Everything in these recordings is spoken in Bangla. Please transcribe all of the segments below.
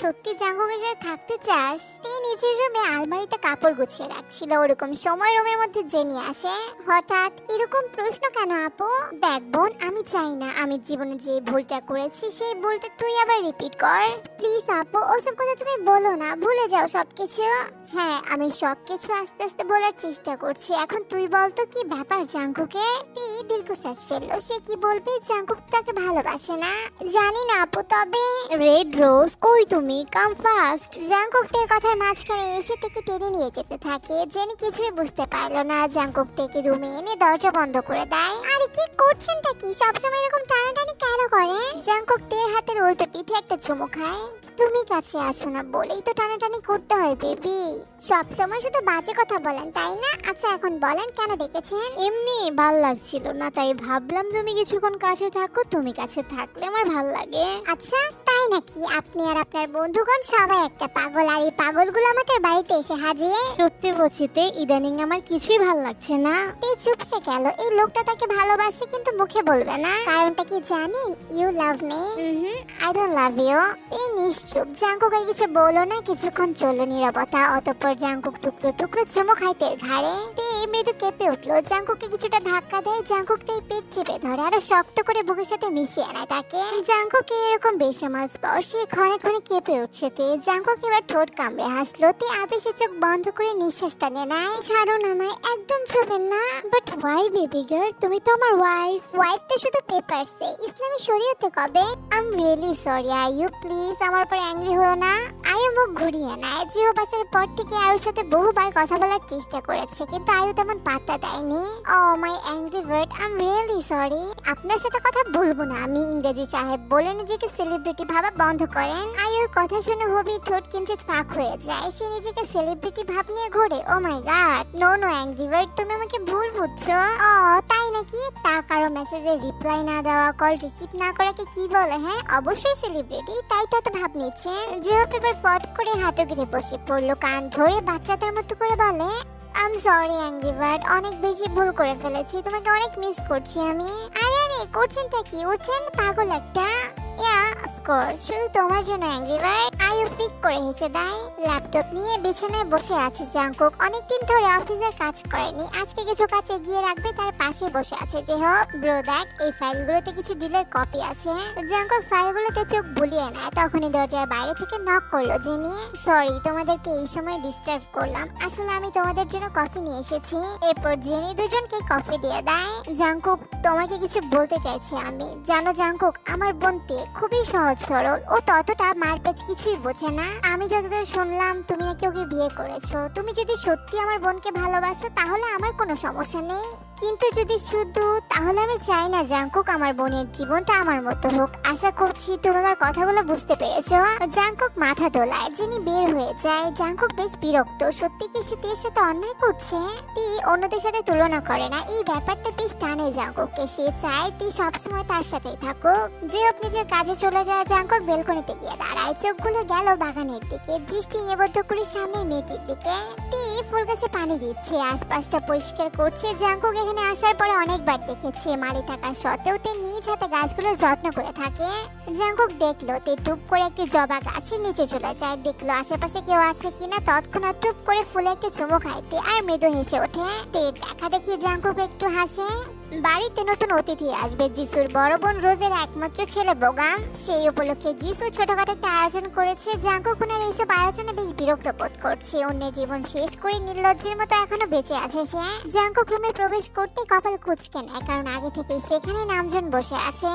সত্যি জাঙ্কুকের সাথে থাকতে চাস? তে নিচের রুমে আলমারিতে কাপড় গুছিয়ে রাখছিল, ওরকম সময় রুমের মধ্যে জেনি আসে। হঠাৎ এরকম প্রশ্ন কেন আপু? দেখ বোন, আমি চাই না আমি জীবনে যে ভুলটা করেছি সেই ভুলটা তুই আবার রিপিট কর। প্লিজ আপু, ওসব কথা তুমি বলো না, ভুলে যাও সবকিছু। হ্যাঁ, আমি সবকিছু আস্তে আস্তে বলার চেষ্টা করছি। এখন তুই বল তো কি ব্যাপার জাঙ্কুকে? দীর্ঘশ্বাস ফেললো। সে কি বলবে? জাঙ্কুক তাকে ভালোবাসে না? জানি না আপু, তবে রেড রোজ কই তুমি? কাম ফাস্ট। জাঙ্কুক তের কথার মাঝখানে এসে থেকে টেনে নিয়ে যেতে থাকে। জেনি কিছুই বুঝতে পারলো না। জাঙ্কুক থেকে রুমে এনে দরজা বন্ধ করে দেয়। আরে কি করছেনটা কি? সবসময় এরকম টানাটানি কেন করেন? জাঙ্কুক তের হাতের উল্টো পিঠে একটা চুমু খায়। তুমি কাছে আসো না বলেই তো টানাটানি করতে হয় বেবি। সব সময় শুধু বাজে কথা বলেন তাই না? আচ্ছা এখন বলেন কেন ডেকেছেন? এমনি ভাল লাগছিল না, তাই ভাবলাম তুমি কিছুক্ষণ কাছে থাকো। তুমি কাছে থাকলে আমার ভাল লাগে। আচ্ছা তাই নাকি? আপনি আর আপনার বন্ধুগণ সবাই একটা পাগল, আর এই পাগলগুলো আমাদের বাড়িতে এসে হাজির। সত্যি বলছিতে ইদানিং আমার কিছুই ভাল লাগছে না। এই চুপসে গেল। এই লোকটা তাকে ভালোবাসে কিন্তু মুখে বলবে না। কারণটা কি জানেন? You love me. I don't love you. এই নিশ্চুপ। জাঙ্কুক আর কিছু বলো না। কিছুক্ষণ চললো নীরবতা। অতঃপর জাঙ্কুক টুকরো টুকরো চুমু খায় তের ঘাড়ে। তে মৃদু কেঁপে উঠলো। জাঙ্কুককে কিছুটা ধাক্কা দেয়। জাঙ্কুক তের পেট চেপে ধরে আরো শক্ত করে বুকের সাথে মিশিয়ে নেয় তাকে। জাঙ্কুকে এরকম বেসামাল স্পর্শে ক্ষণে ক্ষণে কেঁপে উঠছে তে। জাঙ্কুক এবার ঠোঁট কামড়ে হাসলো। তে আবেশে চোখ বন্ধ করে নিঃশ্বাস টানে নেয়। ছাড়ুন আমায়, একদম ছবেন না। But why baby girl? তুমি তো আমার ওয়াইফ। ওয়াইফ তো শুধু পেপারসে, ইসলামী শরীয়তে কবে? আই এম রিয়েলি সরি আয়ু, প্লিজ আমার পর অ্যাংরি হও না। আয়ু মুখ ঘুরিয়ে নেয়। জিও বাসার পর থেকে আয়ুর সাথে বহুবার কথা বলার চেষ্টা করেছে কিন্তু আয়ু তেমন পাত্তা দেয়নি। Oh my angry bird, I am really sorry. আপনার সাথে কথা বলবো না আমি। ইংরেজি সাহেব বলে নিজেকে সেলিব্রিটি ভাবা বন্ধ করেন। আয়ুর কথা শুনে হবি ঠোঁট কিঞ্চিত ফাঁক হয়ে যায়। সে নিজেকে সেলিব্রিটি ভাব নিয়ে ঘোরে। Oh my god, no no angry bird, তুমি আমাকে ভুল বুঝছো। ও তাই নাকি? তা কারো মেসেজের রিপ্লাই না দেওয়া, কল রিসিভ না করাকে কি বলে? হ্যাঁ অবশ্যই সেলিব্রিটি, তাই তো ভাব নিচ্ছে। জিও পেপার ফট করে হাঁটু গিরে বসে পড়লো। কান ধরে বাচ্চাদের মতো করে বলে, I am sorry angry bird, অনেক বেশি ভুল করে ফেলেছি, তোমাকে অনেক মিস করছি আমি। আরে আরে করছেনটা কি? উঠছেন পাগল একটা। ইয়া অফকোর্স, শুধু তোমার জন্য অ্যাংরি বার্ড। আয়ু ফিক করে হেসে দেয়। ল্যাপটপ নিয়ে বিছানায় বসে আছে জাঙ্কুক। অনেকদিন ধরে অফিসের কাজ করেনি, আজকে কিছু কাজ এগিয়ে রাখবে তার পাশে বসে আছে জেহো। ব্রো দেখ, এই ফাইলগুলোতে কিছু ডিলের কপি আছে। জাঙ্কুক ফাইলগুলোতে চোখ বুলিয়ে নেয়। তখনই দরজার বাইরে থেকে নক করলো জেনি। সরি তোমাদেরকে এই সময় ডিস্টার্ব করলাম, আসলে আমি তোমাদের জন্য কফি নিয়ে এসেছি। এরপর জেনি দুজনকে কফি দিয়ে দেয়। জাঙ্কুক, তোমাকে কিছু বলতে চাইছি আমি। জানো জাঙ্কুক, আমার বোন তে খুবই সহজ সরল, ও ততটা মারপ্যাচ কিছুই বোঝে না। আমি যতদূর শুনলাম তুমি নাকি ওকে বিয়ে করেছো। তুমি যদি সত্যি আমার বোনকে ভালোবাসো তাহলে আমার কোনো সমস্যা নেই, কিন্তু যদি শুধু, তাহলে আমি চাই না জাঙ্কুক আমার বোনের জীবনটা আমার মতো হোক। আশা করছি তুমি আমার কথাগুলো বুঝতে পেরেছো। জাঙ্কুক মাথা দোলায়। যিনি বের হয়ে যায়। জাঙ্কুক বেশ বিরক্ত। সত্যি কি সে তের সাথে অন্যায় করছে? তি অন্যদের সাথে তুলনা করে না, এই ব্যাপারটা বেশ টানে জাঙ্কুককে। সে চায় তি সবসময় তার সাথেই থাকুক। যে হোক নিজের কাজে চলে যায়। জাঙ্কুক বেলকনিতে গিয়ে দাঁড়ায়। চোখগুলো গেল বাগানের দিকে, দৃষ্টি নিবদ্ধ করে সামনে মেয়েটির দিকে। তি ফুল গাছে পানি দিচ্ছে, আশপাশটা পরিষ্কার করছে। জাঙ্কুক এখানে আসার পরে অনেকবার দেখেছে, মালি থাকা সত্ত্বেও তে নিজ হাতে গাছগুলোর যত্ন করে থাকে। জাঙ্কুক দেখলো তে টুপ করে একটি জবা গাছের নিচে চলে যায়। দেখলো আশেপাশে কেউ আছে কিনা। তৎক্ষণাৎ টুপ করে ফুলে একটা চুমু খাইতে আর মৃদু হেসে ওঠে। তে দেখা দেখি জাঙ্কুক একটু হাসে। বাড়িতে নতুন অতিথি আসবে। যিশুর বড় বোন রোজের একমাত্র ছেলে বোগাম। সেই উপলক্ষে যিশু ছোটখাটো একটা আয়োজন করেছে। জাঙ্কুক ওনার এইসব আয়োজনে বেশ বিরক্ত বোধ করছে। অন্যের জীবন শেষ করে নির্লজ্জের মতো এখনো বেঁচে আছে সে। জাঙ্কুক রুমে প্রবেশ করতে কপাল কুঁচকে নেয়, কারণ আগে থেকে সেখানে নামজন বসে আছে।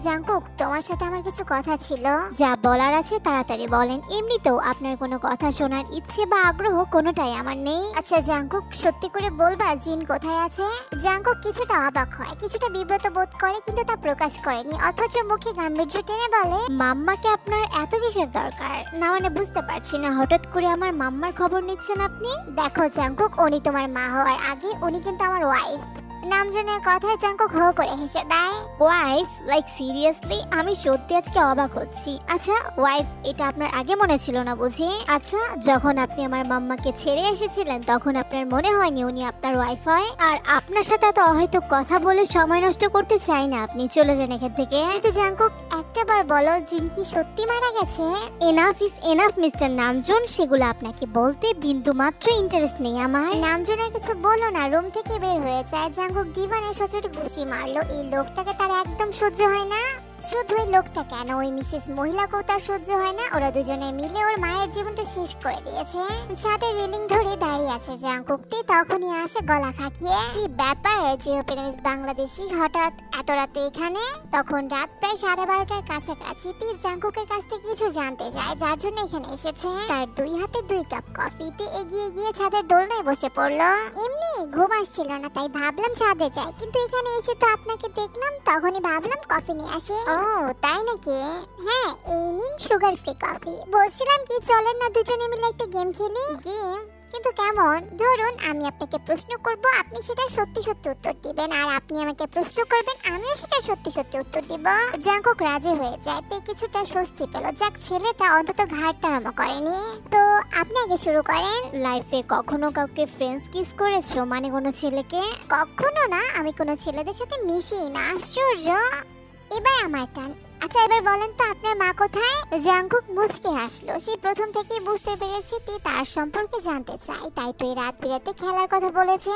জাঙ্কুক, তোমার সাথে আমার কিছু কথা ছিল। যা বলার আছে তাড়াতাড়ি বলেন, এমনিতেও আপনার কোনো কথা শোনার ইচ্ছে বা আগ্রহ কোনোটাই আমার নেই। আচ্ছা জাঙ্কুক, সত্যি করে বলবা জিন কোথায় আছে? জাঙ্কুক কিছুটা অবাক হয়, কিছুটা বিব্রত বোধ করে, কিন্তু তা প্রকাশ করেনি। অথচ মুখে গাম্ভীর্য টেনে বলে, মাম্মাকে আপনার এত কিসের দরকার? না মানে বুঝতে পারছি না, হঠাৎ করে আমার মাম্মার খবর নিচ্ছেন আপনি? দেখো জাঙ্কুক, উনি তোমার মা হওয়ার আগে উনি কিন্তু আমার ওয়াইফ। নামজনের কথায় জাঙ্কুক হো করে হেসে দেয়। Wife, like seriously? আমি সত্যি আজকে অবাক হচ্ছি। আচ্ছা ওয়াইফ, এটা আপনার আগে মনে ছিল না বুঝি? আচ্ছা, যখন আপনি আমার মাম্মাকে ছেড়ে এসেছিলেন তখন আপনার মনে হয়নি উনি আপনার ওয়াইফ হয়? আর আপনার সাথে এত হয়তো কথা বলে সময় নষ্ট করতে চাই না, আপনি চলে যান এখান থেকে। কিন্তু জাঙ্কুক একটা বার বলো, জিন কি সত্যি মারা গেছে? Enough is enough mister Namjoon, সেগুলো আপনাকে বলতে বিন্দু মাত্র ইন্টারেস্ট নেই আমার। নামজনের কিছু বলো না, রুম থেকে বের হয়ে যায়। জাঙ্কুক ডিভানে সচোট ঘুষি মারলো। এই লোকটাকে তার একদম সহ্য হয় না। শুধু ওই লোকটা কেন, ওই মিসেস মহিলাকেও তার সহ্য হয় না। ওরা দুজনে মিলে ওর মায়ের জীবনটা শেষ করে দিয়েছে। ছাদে রেলিং ধরে দাঁড়িয়ে আছে জাঙ্কুকটি, তখনই আসে গলা খাকিয়ে। কি ব্যাপার জিওপি মিস বাংলাদেশি হঠাৎ এত রাতে এখানে? তখন রাত প্রায় 12:30টার কাছাকাছি। জাঙ্কুকের কাছ থেকে কিছু জানতে চায়, যার জন্য এখানে এসেছে। তার 2 হাতে 2 কাপ কফিতে এগিয়ে গিয়ে ছাদের দোলনায় বসে পড়লো। এমনি ঘুম আসছিল না, তাই ভাবলাম ছাদে যাই, কিন্তু এখানে এসে তো আপনাকে দেখলাম, তখনই ভাবলাম কফি নিয়ে আসি। ও তাই নাকি? হ্যাঁ, এই নিন সুগার ফ্রি কফি। বলছিলাম কি, চলেন না দুজনে মিলে একটা গেম খেলি? গেম? কিন্তু কেমন? ধরুন আমি আপনাকে প্রশ্ন করব, আপনি সেটা সত্যি সত্যি উত্তর দিবেন, আর আপনি আমাকে প্রশ্ন করবেন, আমিও সেটা সত্যি সত্যি উত্তর দিব। জাঙ্কুক রাজি হয়ে যায়, তে কিছুটা স্বস্তি পেল। যাক, ছেলেটা অন্তত ঘাড় তাড়ানো করেনি। তো আপনি আগে শুরু করেন। লাইফে কখনো কাউকে ফ্রেন্ডস কিস করেছো, মানে কোনো ছেলেকে? কখনো না, আমি কোনো ছেলেদের সাথে মিশি না। আশ্চর্য। এবার আমার টান। আচ্ছা এবার বলেন তো, আপনার মা কোথায়? জাঙ্কুক মুচকে হাসলো। সে প্রথম থেকেই বুঝতে পেরেছে তি তার সম্পর্কে জানতে চায়, তাই তো এই রাত বিরাতে খেলার কথা বলেছে।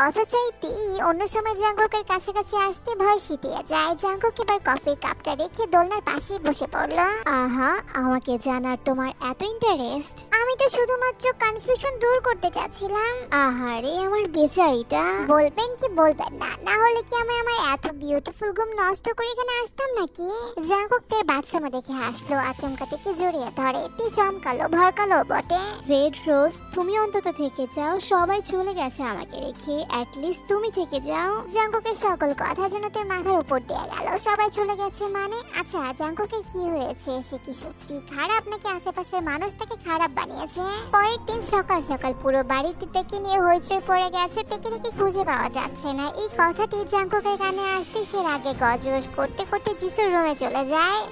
অথচ তি অন্য সময় জাঙ্কুকের কাছাকাছি আসতে ভয় সিটিয়ে যায়। জাঙ্কুক এবার কফির কাপটা রেখে দোলনার পাশে বসে পড়লো। আহা, আমাকে জানার তোমার এত ইন্টারেস্ট? আমি তো শুধুমাত্র কনফিউশন দূর করতে চাচ্ছিলাম। আহারে আমার বেচারিটা। বলবেন কি বলবেন না? না হলে কি আমি আমার এত বিউটিফুল ঘুম নষ্ট করে এখানে আসতাম নাকি? জাঙ্কুক তার বাচ্চামা দেখে হাসলো, আচমকা থেকে জড়িয়ে ধরে। তি চমকালো, ভরকালো বটে। রেড রোজ, তুমি অন্তত থেকে যাও, সবাই চলে গেছে আমাকে রেখে, অ্যাটলিস্ট তুমি থেকে যাও। জাঙ্কুকের সকল কথা যেন তার মাথার উপর দিয়ে গেল। সবাই চলে গেছে মানে? আচ্ছা জাঙ্কুকের কি হয়েছে? সে কি সত্যি খারাপ, নাকি আশেপাশের মানুষ তাকে খারাপ বানিয়েছে? পরের দিন সকাল সকাল পুরো বাড়িতে তেকে নিয়ে হইচই পড়ে গেছে। তেকে নাকি খুঁজে পাওয়া যাচ্ছে না। এই কথাটি জাঙ্কুকের কানে আসতে সে রাগে গজগজ করতে করতে যিশুর রুমে চলে যায়।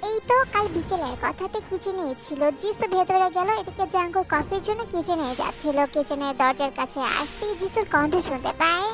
এই তো কাল বিকেলের কথাতে কিচেনে ছিল। যিশু ভেতরে গেল, এদিকে জাঙ্কুক কফির জন্য কিচেনে যাচ্ছিল। কিচেনের দরজার কাছে আসতেই যিশুর কণ্ঠ শুনতে পায়।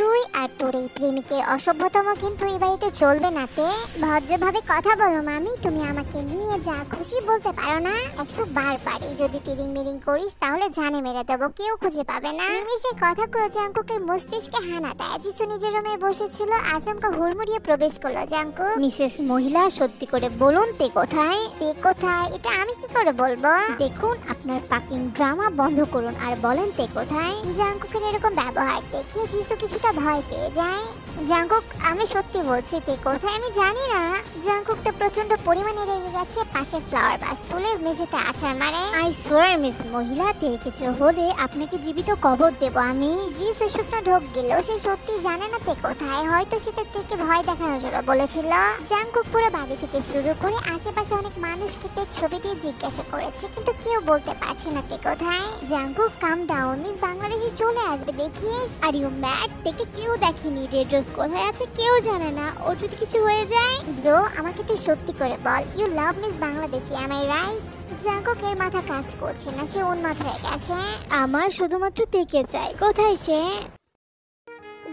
তুই আর তোর এই প্রেমিকের অসভ্যতম কিন্তু এই বাড়িতে চলবে না। তে ভদ্রভাবে কথা বলো মামি, তুমি আমাকে নিয়ে যা খুশি বলতে পারো না? 100 বার পারি, যদি তিরিং মিরিং করিস তাহলে জানে মেরে দেবো, কেউ খুঁজে পাবে না। সে কথাগুলো জাঙ্কুকের মস্তিষ্কে হানা দেয়। যিশু নিজের রুমে বসেছিল, আচমকা হুড়মুড়িয়ে প্রবেশ করলো জাঙ্কুক। মিসেস মহিলা, সত্যি করে বলুন তে কোথায়? তে কোথায়? এটা আমি কি করে বলবো? দেখুন, আপনার ফাকিং ড্রামা বন্ধ করুন আর বলেন তে কোথায়। জাঙ্কুকের এরকম ব্যবহার দেখে যিশু কিছুটা ভয় পেয়ে যায়। জাঙ্কুক, আমি সত্যি বলছি, তে কোথায় আমি জানি না। জাঙ্কুক তো প্রচন্ড পরিমাণে রেগে গেছে। পাশের ফ্লাওয়ার ভাস তুলে মেঝেতে আছাড় মারে। আই সোয়ার মিস মহিলা, তে কিছু হলে আপনাকে জীবিত কবর দেব আমি। যিশু শুকনো ঢোক গেল। সে সত্যি জানে না তে কোথায়। হয়তো সেটা থেকে ভয় দেখানোর জন্য বলেছিল। জাঙ্কুক পুরো বাড়ি থেকে শুরু করে আশেপাশে অনেক মানুষকে তে ছবি দিয়ে জিজ্ঞাসা করেছে, কিন্তু কেউ বলতে পারছে না তে কোথায়। জাঙ্কুক, কাম ডাউন, মিস বাংলাদেশে চলে আসবে দেখিস। Are you mad? থেকে কেউ দেখেনি রেড রোজ কোথায় আছে, কেউ জানে না। ওর যদি কিছু হয়ে যায়? ব্রো, আমাকে তুই সত্যি করে বল, you love miss Bangladeshi, am I right? জাঙ্কুকের মাথা কাজ করছে না, সে উন্মাদ হয়ে গেছে। আমার শুধুমাত্র থেকে চাই। কোথায় সে?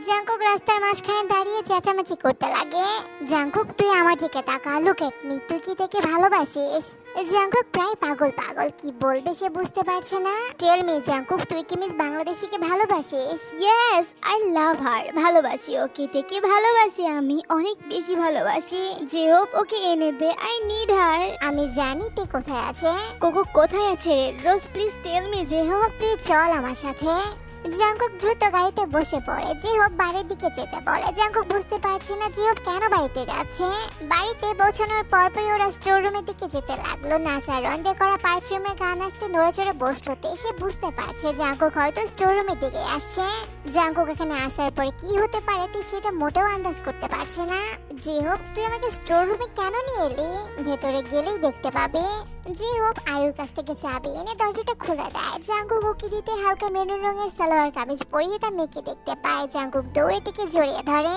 জাঙ্কুক রাস্তার মাঝখানে দাঁড়িয়ে চেঁচামেচি করতে লাগে। জাঙ্কুক, তুই আমার দিকে তাকা, লুক এট মি, তুই কি তাকে ভালোবাসিস? জাঙ্কুক প্রায় পাগল পাগল, কি বলবে সে বুঝতে পারছে না। টেল মি জাঙ্কুক, তুই কি মিস বাংলাদেশিকে ভালোবাসিস? ইয়েস, আই লাভ হার। ভালোবাসি ওকে, থেকে ভালোবাসি আমি, অনেক বেশি ভালোবাসি। যে হোক ওকে এনে দে, আই নিড হার। আমি জানি তে কোথায় আছে। কোকো কোথায় আছে? রোজ প্লিজ টেল মি। যে হোক, তুই চল আমার সাথে। জাঙ্কুক দ্রুত গাড়িতে বসে পড়ে। জিহোপ বাড়ির দিকে যেতে বলে। জাঙ্কুক বুঝতে পারছে না জিহোপ কেন বাড়িতে যাচ্ছে। বাড়িতে পৌঁছানোর পরপরই ওরা স্টোর রুমের দিকে যেতে লাগলো। নাসা রন্ধে করা পারফিউমের গান আসতে নড়েচড়ে বসলো। সে বুঝতে পারছে জাঙ্কুক হয়তো স্টোর রুমের দিকে আসছে। জাঙ্কুক এখানে আসার পরে কি হতে পারে সেটা মোটেও আন্দাজ করতে পারছে না। জিহোপ, তুই আমাকে স্টোর রুমে কেন নিয়ে এলি? ভেতরে গেলেই দেখতে পাবে। জি হোপ আয়ুর কাছ থেকে চাবি এনে দরজাটা খুলে দেয়। জাঙ্কুক উকি দিতে হালকা মেরুন রঙের সালোয়ার কামিজ পরিয়ে তার মেয়েকে দেখতে পায়। জাঙ্কুক দৌড়ে থেকে জড়িয়ে ধরে।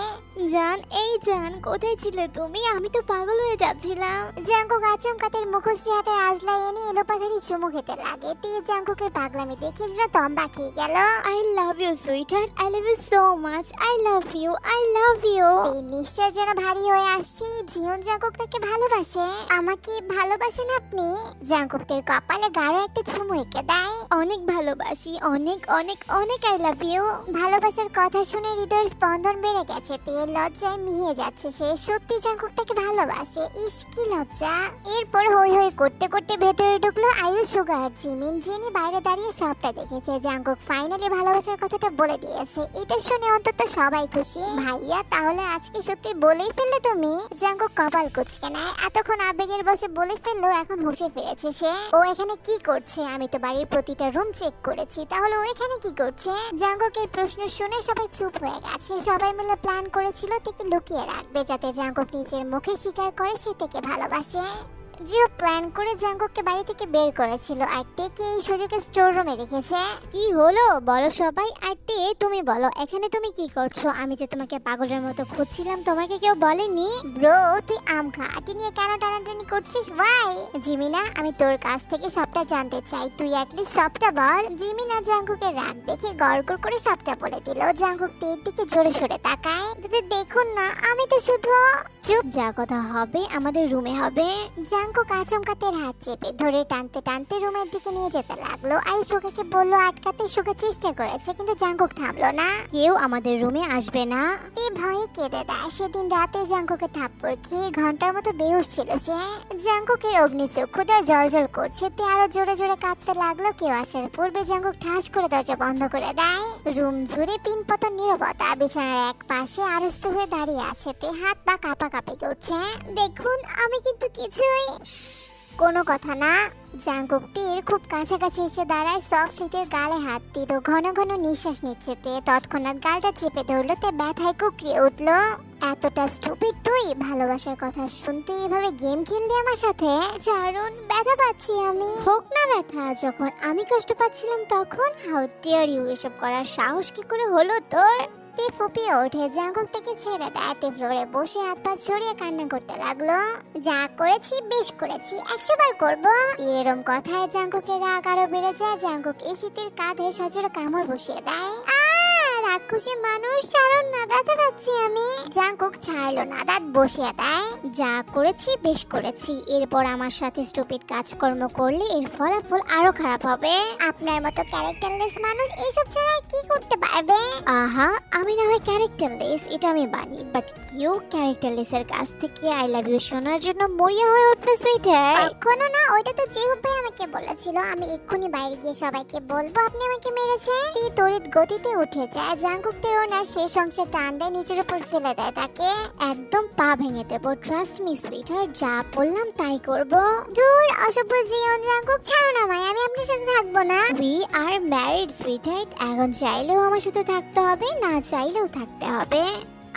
জান, এই জান, কোথায় ছিলে তুমি? আমি তো পাগল হয়ে যাচ্ছিলাম। জাঙ্কুক আচমকাতের মুখশ্রী হাতে আজলাই এনে এলোপাথারি চুমু খেতে লাগে। তীর জাঙ্কুকের পাগলামি দেখে যেন তম্বা খেয়ে গেল। I love you sweetheart, I love you so much, I love you, I love you. এই নিশ্চয় যেন ভারী হয়ে আসছে। জিয়ন জাঙ্কুক তাকে ভালোবাসে। আমাকে ভালোবাসেন আপনি? জাঙ্কুকের কপালে গাঢ় একটা চুমু এঁকে দেয়। অনেক ভালোবাসি, অনেক অনেক অনেক আই লাভ ইউ। ভালোবাসার কথা শুনে হৃদয়ের স্পন্দন বেড়ে গেছে। তেল লজ্জায় মিহিয়ে যাচ্ছে সে। সত্যি জাঙ্কুক তাকে ভালোবাসে। ইস কি লজ্জা। এরপর হই হই করতে করতে ভেতরে ঢুকলো আয়ু, সুগার, জিমিন। যিনি বাইরে দাঁড়িয়ে সবটা দেখেছে। জাঙ্কুক ফাইনালি ভালোবাসার কথাটা বলে দিয়েছে। এটা শুনে অন্তত সবাই খুশি। ভাইয়া, তাহলে আজকে সত্যি বলেই ফেললে তুমি? জাঙ্কুক কপাল কুঁচকে নেয়। এতক্ষণ আবেগের বসে বলে ফেললো, এখন হুঁশে ফিরেছে সে। ও এখানে কি করছে? আমি তো বাড়ির প্রতিটা রুম চেক করেছি, তাহলে ও এখানে কি করছে? জাঙ্কুকের প্রশ্ন শুনে সবাই চুপ হয়ে গেছে। সবাই মিলে প্ল্যান করেছিল তাকে লুকিয়ে রাখবে, যাতে জাঙ্কুক নিজের মুখে স্বীকার করে সে তাকে ভালোবাসে। জিও প্ল্যান করে জাঙ্কুককে বাড়ি থেকে বের করেছিল, আর টেকে এই সুযোগে স্টোর রুমে রেখেছে। কি হলো বলো সবাই। আর তে, তুমি বলো এখানে তুমি কি করছো? আমি যে তোমাকে পাগলের মতো খুঁজছিলাম, তোমাকে কেউ বলেনি? ব্রো, তুই আম খাটি নিয়ে কেন টানাটানি করছিস ভাই? জিমিনা, আমি তোর কাছ থেকে সবটা জানতে চাই, তুই অ্যাটলিস্ট সবটা বল। জিমিনা জাঙ্কুকের রাগ দেখে গড়গড় করে সবটা বলে দিল। জাঙ্কুক তের দিকে জোরে সরে তাকায়। দেখুন না, আমি তো শুধু। চুপ, যা কথা হবে আমাদের রুমে হবে। জাঙ্কুক আচমকাতের হাত চেপে ধরে টানতে টানতে রুমের দিকে নিয়ে যেতে লাগলো। আয়ু সুগাকে বললো আটকাতে। সুগা চেষ্টা করেছে, কিন্তু জাঙ্কুক থামলো না। কেউ আমাদের রুমে আসবে না। এই ভয়ে কেঁদে দেয়। সেদিন রাতে জাঙ্কুকে থাপ্পড় খেয়ে ঘন্টার মতো বেহুশ ছিল সে। জাঙ্কুকের অগ্নিচক্ষুতে জল করছে। তে আরো জোরে জোরে কাঁদতে লাগলো। কেউ আসার পূর্বে জাঙ্কুক ঠাস করে দরজা বন্ধ করে দেয়। রুম জুড়ে পিনপতন নীরবতা। বিছানার এক পাশে আড়ষ্ট হয়ে দাঁড়িয়ে আছে তে, হাত পা কাঁপাকাঁপি করছে। দেখুন, আমি কিন্তু কিছুই। কোনো কথা না। জাঙ্কুক তীর খুব কাছাকাছি এসে দাঁড়ায়। সফটলি তের গালে হাত দিল। ঘন ঘন নিঃশ্বাস নিচ্ছে তে। তৎক্ষণাৎ গালটা চেপে ধরলো। তে ব্যথায় কুকড়িয়ে উঠলো। এতটা স্টুপিড তুই? ভালোবাসার কথা শুনতে এভাবে গেম খেললি আমার সাথে? দারুণ ব্যথা পাচ্ছি আমি। হোক না ব্যথা, যখন আমি কষ্ট পাচ্ছিলাম তখন। হাউ ডিয়ার ইউ, এসব করার সাহস কি করে হলো তোর? তে ফুপিয়ে ওঠে। জাঙ্কুক থেকে ছেড়ে দেয়। তে ফ্লোরে বসে হাত পা ছড়িয়ে কান্না করতে লাগলো। যা করেছি বেশ করেছি, 100 বার করবো। এরম কথায় জাঙ্কুকের রাগ আরো বেড়ে যায়। জাঙ্কুক এসিতের কাঁধে সজোরে কামড় বসিয়ে দেয়। রাক্ষসী মানুষ, ছাড়ুন না, ব্যথা পাচ্ছি আমি। জাঙ্কুক ছাড়লো না, দাঁত বসিয়ে দেয়। যা করেছি বেশ করেছি। এরপর আমার সাথে স্টুপিড কাজকর্ম করলে এর ফলাফল আরো খারাপ হবে। আপনার মতো ক্যারেক্টারলেস মানুষ এসব ছাড়া কি করতে পারবে? আহা, আমি না হয় ক্যারেক্টারলেস, এটা আমি মানি, বাট ইউ ক্যারেক্টারলেস এর কাছ থেকে আই লাভ ইউ শোনার জন্য মরিয়া হয়ে উঠলো সুইটার। কখনো না, ওইটা তো জিহুব ভাই আমাকে বলেছিল। আমি এক্ষুনি বাইরে গিয়ে সবাইকে বলবো আপনি আমাকে মেরেছেন। এই তড়িৎ গতিতে উঠে যায়। জাঙ্কুক তেও না শেষ অংশে টান দেয়, নিচের উপর ফেলে দেয় তাকে। একদম পা ভেঙে দেবো, ট্রাস্ট মি সুইটার, যা বললাম তাই করবো। দূর, অসভ্য জিয়ন। জাঙ্কুক ছাড়ো না ভাই, আমি আপনার সাথে থাকবো না। উই আর ম্যারিড সুইটার, এখন চাইলেও আমার সাথে থাকতে হবে, না চাইলেও থাকতে হবে।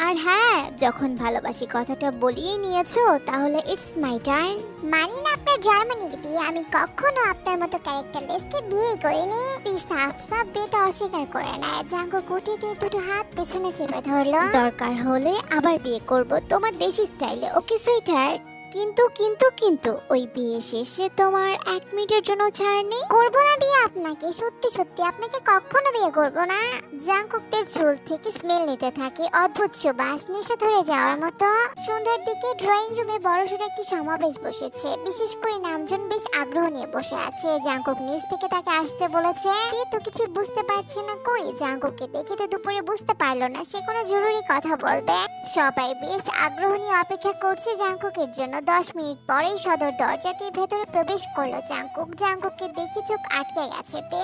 আর হ্যাঁ, যখন ভালোবাসি কথাটা বলিয়ে নিয়েছো, তাহলে ইটস মাই টার্ন। মানি না আপনার জার্মানির বিয়ে। আমি কখনো আপনার মতো ক্যারেক্টারলেসকে বিয়ে করিনি। তুই সাফ সাফ বিয়েটা অস্বীকার করে নেয়। জাঙ্কুক উঠে দিয়ে দুটো হাত পেছনে চেপে ধরলো। দরকার হলে আবার বিয়ে করব তোমার দেশি স্টাইলে, ওকে সুইটার? কিন্তু কিন্তু কিন্তু ওই বিয়ে শেষে তোমার 1 মিনিটের জন্য ছাড় নেই। করবো না বিয়ে আপনাকে, সত্যি সত্যি আপনাকে কখনো বিয়ে করবো না। জাঙ্কুকদের চুল থেকে স্মেল নিতে থাকে। অদ্ভুত সুবাস, নেশা ধরে যাওয়ার মতো। সন্ধ্যার দিকে ড্রয়িং রুমে বড়সড় একটি সমাবেশ বসেছে। বিশেষ করে নামজন বেশ আগ্রহ নিয়ে বসে আছে। জাঙ্কুক নিজ থেকে তাকে আসতে বলেছে। এ তো কিছু বুঝতে পারছে না। কই, জাঙ্কুককে দেখে তো দুপুরে বুঝতে পারলো না সে কোনো জরুরি কথা বলবে। সবাই বেশ আগ্রহ নিয়ে অপেক্ষা করছে জাঙ্কুকের জন্য। 10 মিনিট পরেই সদর দরজাতে ভেতরে প্রবেশ করলো জাঙ্কুক। জাঙ্কুককে দেখে চোখ আটকে গেছে তে।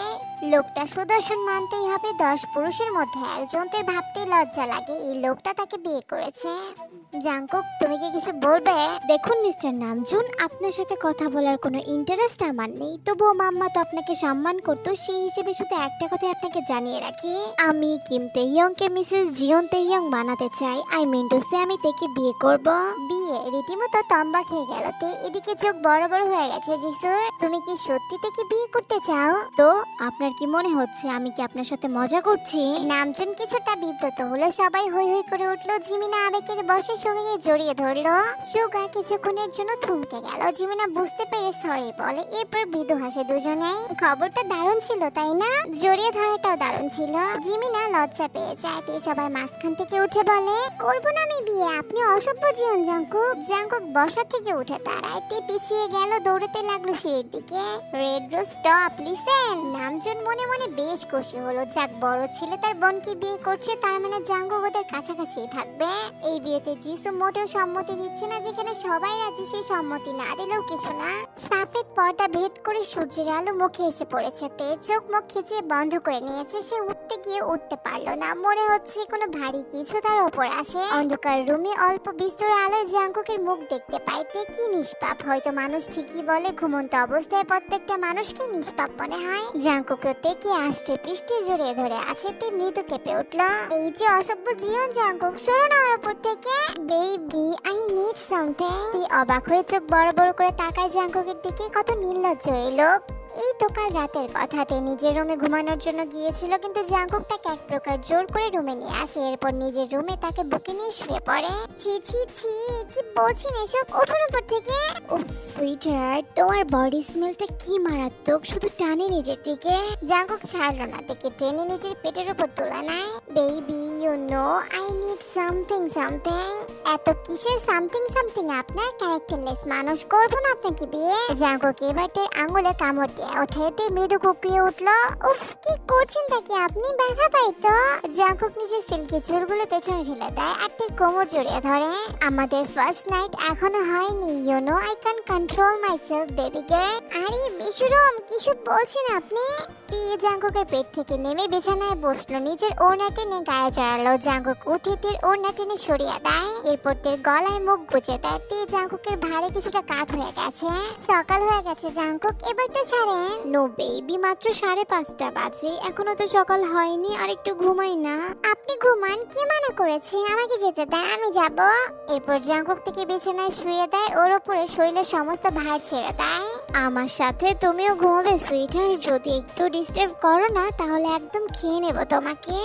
লোকটা সুদর্শন মানতেই হবে। 10 পুরুষের মধ্যে একজন। তের ভাবতেই লজ্জা লাগে এই লোকটা তাকে বিয়ে করেছে। জাঙ্কুক, তুমি কি কিছু বলবে? দেখুন মিস্টার নামজুন, আপনার সাথে কথা বলার কোনো ইন্টারেস্ট আমার নেই। তবুও মাম্মা তো আপনাকে সম্মান করতো, সেই হিসেবে শুধু একটা কথা আপনাকে জানিয়ে রাখি। আমি কিম তেহিয়ংকে মিসেস জিয়ন তেহিয়ং বানাতে চাই। আই মিন টু সে, আমি তেকে বিয়ে করব। বিয়ে? রীতিমতো লম্বা খেয়ে গেল। তে এদিকে চোখ বড় বড় হয়ে গেছে যিশুর। তুমি কি সত্যিতে কি বিয়ে করতে চাও? তো আপনার কি মনে হচ্ছে আমি কি আপনার সাথে মজা করছি? নামজন কিছুটা বিব্রত হলো। সবাই হই হই করে উঠলো। জিমিনা আবেগের বশে সুগাকে জড়িয়ে ধরলো। সুগা কিছুক্ষণের জন্য থমকে গেল। জিমিনা বুঝতে পেরে সরি বলে। এরপর মৃদু হাসে দুজনেই। খবরটা দারুণ ছিল তাই না? জড়িয়ে ধরাটাও দারুণ ছিল। জিমিনা লজ্জা পেয়ে যায়। তে সবার মাঝখান থেকে উঠে বলে, করবো না আমি বিয়ে, আপনি অসভ্য জীবন জাঙ্কুক। জাঙ্কুক বসা থেকে উঠে দাঁড়ায়। তে পিছিয়ে গেল, দৌড়াতে লাগলো সিঁড়ির দিকে। Red rose stop listen. Namjoon মনে মনে বেশ খুশি হলো। যাক, বড় ছেলে তার বোনকে বিয়ে করছে, তার মানে জাঙ্কুক ওদের কাছাকাছি থাকবে। এই বিয়েতে যিশু মোটেও সম্মতি দিচ্ছে না। যেখানে সবাই রাজি, সে সম্মতি না দিলেও কিছু না। সাফেদ পর্দা ভেদ করে সূর্যের আলো মুখে এসে পড়েছে। তে চোখ মুখ খিচিয়ে বন্ধ করে নিয়েছে। সে উঠতে গিয়ে উঠতে পারলো না। মনে হচ্ছে কোনো ভারী কিছু তার উপর আছে। অন্ধকার রুমে অল্প বিস্তর আলোয় জাঙ্কুকের মুখ দেখতে পাইতে কি নিষ্পাপ। হয়তো মানুষ ঠিকই বলে, ঘুমন্ত অবস্থায় প্রত্যেকটা মানুষকে নিষ্পাপ মনে হয়। জাঙ্কুকে তে আসছে পৃষ্ঠে জড়িয়ে ধরে আছে। তে মৃদু কেঁপে উঠলো। এই যে অসভ্য জীবন জাঙ্কুক, সরো না ওর উপর থেকে। Baby I need something. তে অবাক হয়ে চোখ বড় বড় করে তাকায় জাঙ্কুকের দিকে। কত নির্লজ্জ এই লোক। এই তো কাল রাতের কথাতে নিজের রুমে ঘুমানোর জন্য গিয়েছিল, কিন্তু জাঙ্কুক তাকে এক প্রকার জোর করে রুমে নিয়ে আসে। এরপর নিজের রুমে তাকে বুকে নিয়ে শুয়ে পড়ে। ছি ছি ছি, কি বলছেন এসব? উঠুন উপর থেকে। উফ সুইটহার্ট, তোমার বডি স্মেলটা কি মারাত্মক, শুধু টানে নিজের দিকে। জাঙ্কুক ছাড়লো না, তাকে টেনে নিজের পেটের উপর তুলে নেয়। Baby you know I need something something. এত কিসের সামথিং সামথিং? আপনার ক্যারেক্টারলেস মানুষ, করবো না আপনাকে বিয়ে। জাঙ্কুক এবার তার আঙুলে কামড় দিয়ে ওঠেতে মৃদু কুকড়িয়ে উঠলো। উফ, কি করছেন তাকে আপনি? ব্যথা পাই তো। জাঙ্কুক নিজের সিল্কি চুলগুলো পেছনে ঠেলে দেয় আর তার কোমর জড়িয়ে ধরে। আমাদের ফার্স্ট নাইট এখনো হয়নি, you know I can control myself baby girl. আরে বেশরম, কিসব বলছেন আপনি? তে জাঙ্কুকের পেট থেকে নেমে বিছানায় বসলো। নিজের ওড়না টেনে গায়ে জড়ালো। জাঙ্কুক উঠে তের ওড়না টেনে সরিয়ে দেয়। এরপর তের গলায় মুখ গুজে দেয়। তে জাঙ্কুকের ভারে কিছুটা কাত হয়ে গেছে। সকাল হয়ে গেছে জাঙ্কুক, এবার তো ছাড়েন। নো বেবি, মাত্র 5:30 বাজে, এখনো তো সকাল হয়নি, আর একটু ঘুমাই না। আপনি ঘুমান, কি মানা করেছে? আমাকে যেতে দেন, আমি যাব। এরপর জাঙ্কুক থেকে বিছানায় শুয়ে দেয়। ওর উপরে শরীরের সমস্ত ভার ছেড়ে দেয়। আমার সাথে তুমিও ঘুমাবে সুইটহার্ট? যদি একটু ডিস্টার্ব করো না তাহলে একদম খেয়ে নেব তোমাকে।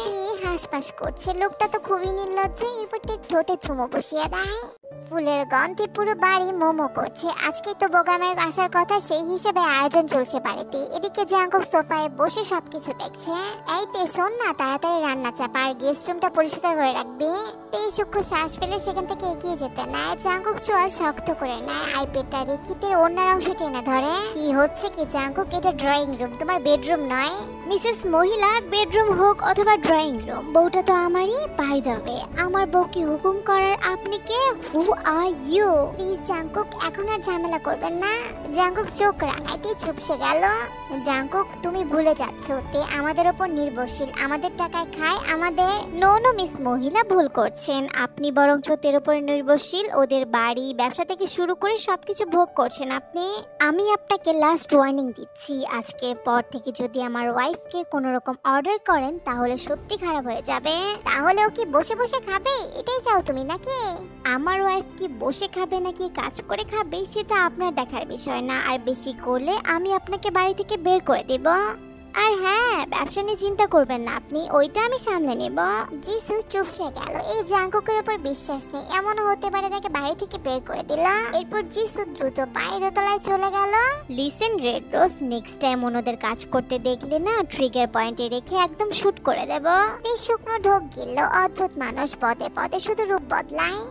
হাঁসফাঁস করছে, লোকটা তো খুবই নির্লজ্জ। এরপর ঠিক ঠোঁটে চুমো বসিয়ে দেয়। ফুলের গন্ধে পুরো বাড়ি মোমো করছে। আজকে তো বোগামের আসার কথা, সেই হিসেবে আয়োজন চলছে বাড়িতে। এদিকে জাঙ্কুক সোফায় বসে সবকিছু দেখছে। এই তে শোন না, তাড়াতাড়ি রান্না চাপা আর গেস্ট রুমটা পরিষ্কার করে রাখবি। তে সূক্ষ্ম শ্বাস ফেলে সেখান থেকে এগিয়ে যেতে নেয়। জাঙ্কুক চোয়া শক্ত করে নেয়। আইপ্যাডটা রেখে তের অন্যার অংশ টেনে ধরে। কি হচ্ছে কি জাঙ্কুক? এটা ড্রয়িং রুম, তোমার বেডরুম নয়। মিসেস মহিলা, বেডরুম হোক অথবা ড্রয়িং রুম, বউটা তো আমারই। বাই দ্য ওয়ে, আমার বউকে হুকুম করার আপনি কে? হু আর ইউ? প্লিজ জাঙ্কুক, এখন আর ঝামেলা করবেন না। জাঙ্কুক চোখ রাঙাইতে চুপসে গেল। জাঙ্কুক, তুমি ভুলে যাচ্ছ তে আমাদের ওপর নির্ভরশীল, আমাদের টাকায় খায়, আমাদের। নো নো মিস মহিলা, ভুল করছেন। আপনি বরঞ্চ তের উপর নির্ভরশীল। ওদের বাড়ি, ব্যবসা থেকে শুরু করে সবকিছু ভোগ করছেন আপনি। আমি আপনাকে লাস্ট ওয়ার্নিং দিচ্ছি, আজকের পর থেকে যদি আমার ওয়াইফকে কোনো রকম অর্ডার করেন তাহলে সত্যি খারাপ হয়ে যাবে। তাহলেও কি বসে বসে খাবে? এটাই চাও তুমি নাকি? আমার ওয়াইফ কি বসে খাবে নাকি কাজ করে খাবে সেটা আপনার দেখার বিষয় না। আর বেশি করলে আমি আপনাকে বাড়ি থেকে বের করে দেব। আর হ্যাঁ, ব্যবসা নিয়ে চিন্তা করবেন না আপনি, ওইটা আমি সামলে নেব। যিশু চুপসে গেল। এই জাঙ্কুকের উপর বিশ্বাস নেই, এমনও হতে পারে তাকে বাড়ি থেকে বের করে দিল। এরপর যিশু দ্রুত পায়ে দোতলায় চলে গেল। Listen red rose, next time ওনাদের কাজ করতে দেখলে না, ট্রিগার পয়েন্টে রেখে একদম শুট করে দেব। এই শুকনো ঢোক গিলল। অদ্ভুত মানুষ, পদে পদে শুধু রূপ বদলায়।